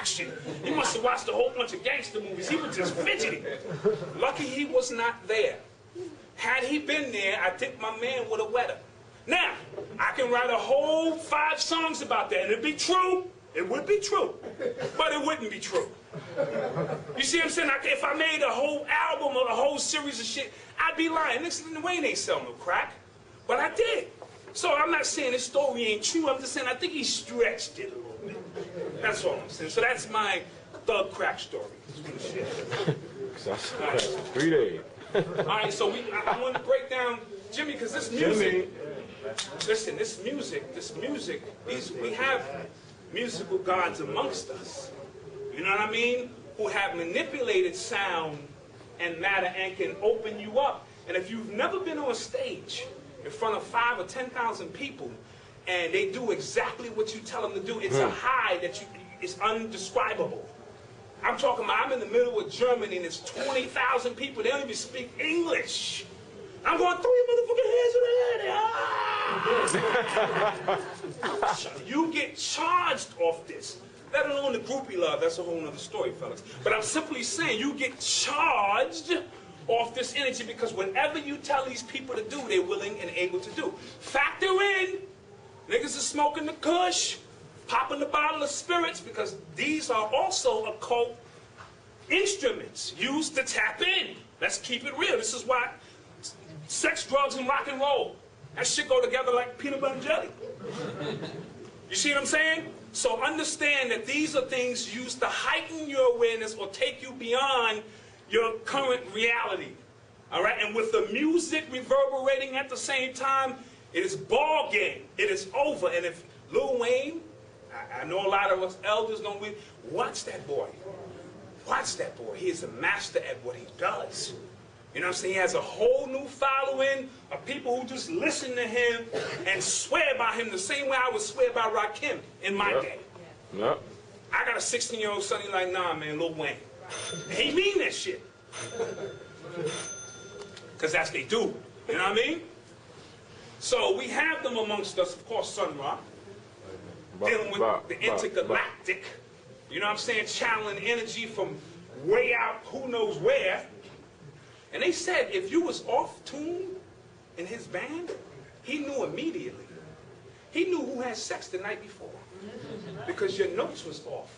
action. He must have watched a whole bunch of gangster movies. He was just fidgeting. Lucky he was not there. Had he been there, I think my man would have wet him. Now, I can write a whole 5 songs about that, and it'd be true. It would be true, but it wouldn't be true. You see what I'm saying? If I made a whole album or a whole series of shit, I'd be lying. Listen, Wayne ain't selling no crack, but I did. So I'm not saying this story ain't true. I'm just saying I think he stretched it a little bit. That's all I'm saying. So that's my thug crack story. Right. 3 days. All right, so I want to break down Jimmy, because this music. Listen, this music, we have musical gods amongst us. You know what I mean? Who have manipulated sound and matter and can open you up. And if you've never been on stage in front of 5 or 10,000 people and they do exactly what you tell them to do, it's a high that it's undescribable. I'm talking about, I'm in the middle of Germany and it's 20,000 people, they don't even speak English. I'm going, throw your motherfucking hands in the air. You get charged off this. Let alone the groupie love, that's a whole other story, fellas. But I'm simply saying, you get charged off this energy because whatever you tell these people to do, they're willing and able to do. Factor in, niggas are smoking the kush, popping the bottle of spirits, because these are also occult instruments used to tap in. Let's keep it real. This is why sex, drugs, and rock and roll, that shit go together like peanut butter and jelly. You see what I'm saying? So understand that these are things used to heighten your awareness or take you beyond your current reality. All right? And with the music reverberating at the same time, it is ball game. It is over. And if Lil Wayne, I know a lot of us elders don't really, watch that boy. Watch that boy. He is a master at what he does. You know what I'm saying? He has a whole new following of people who just listen to him and swear by him the same way I would swear by Rakim in my day. Yep. I got a 16-year-old son, he's like, nah, man, Lil Wayne. And he mean that shit. Because that's what they do. You know what I mean? So we have them amongst us, of course, Sun Ra, dealing with the intergalactic, you know what I'm saying, channeling energy from way out who knows where. And they said if you was off tune in his band, he knew immediately. He knew who had sex the night before because your notes was off.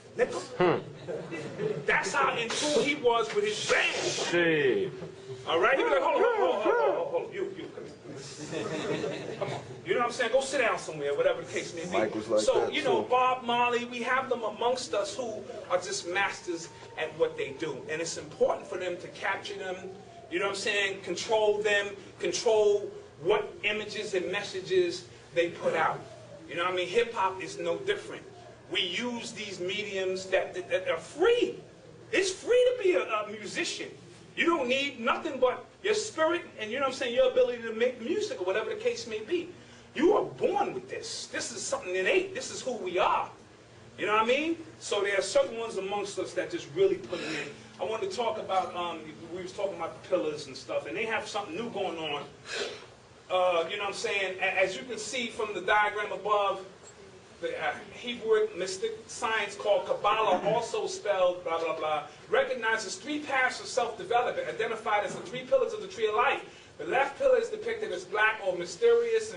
That's how in tune he was with his band. Shit. All right? He was like, hold on. You, come here. Come on. You know what I'm saying? Go sit down somewhere, whatever the case may be. Mike was like so, that you know, too. Bob Marley, we have them amongst us who are just masters at what they do. And it's important for them to capture them, you know what I'm saying, control them, control what images and messages they put out. You know what I mean? Hip-hop is no different. We use these mediums that are free. It's free to be a musician. You don't need nothing but your spirit and, you know what I'm saying, your ability to make music or whatever the case may be. You are born with this. This is something innate. This is who we are. You know what I mean? So there are certain ones amongst us that just really put it in. I wanted to talk about, we was talking about the pillars and stuff, and they have something new going on. You know what I'm saying? As you can see from the diagram above, the Hebrew mystic science called Kabbalah, also spelled blah, blah, blah, recognizes 3 paths of self-development, identified as the 3 pillars of the tree of life. The left pillar is depicted as black or mysterious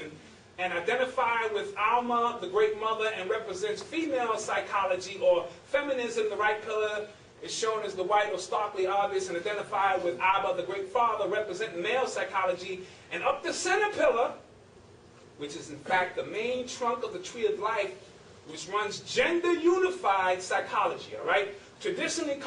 and identified with Alma, the great mother, and represents female psychology or feminism. The right pillar is shown as the white or starkly obvious and identified with Abba, the great father, representing male psychology. And up the center pillar, which is in fact the main trunk of the tree of life, which runs gender-unified psychology, all right? Traditionally,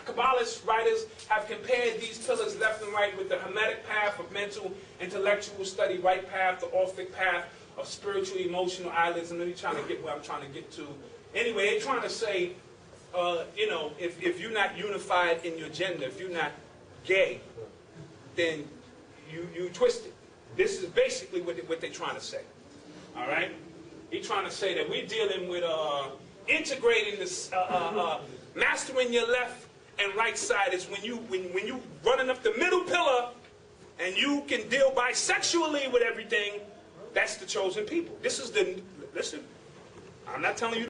Kabbalist writers have compared these pillars left and right with the Hermetic path of mental, intellectual study, right path, the Orphic path of spiritual, emotional eyelids. And let me trying to get where I'm trying to get to. Anyway, they're trying to say, you know, if you're not unified in your gender, if you're not gay, then you twisted. This is basically what they're trying to say. All right? He's trying to say that we're dealing with integrating this, mastering your left and right side is when you running up the middle pillar and you can deal bisexually with everything. That's the chosen people. This is the, listen, I'm not telling you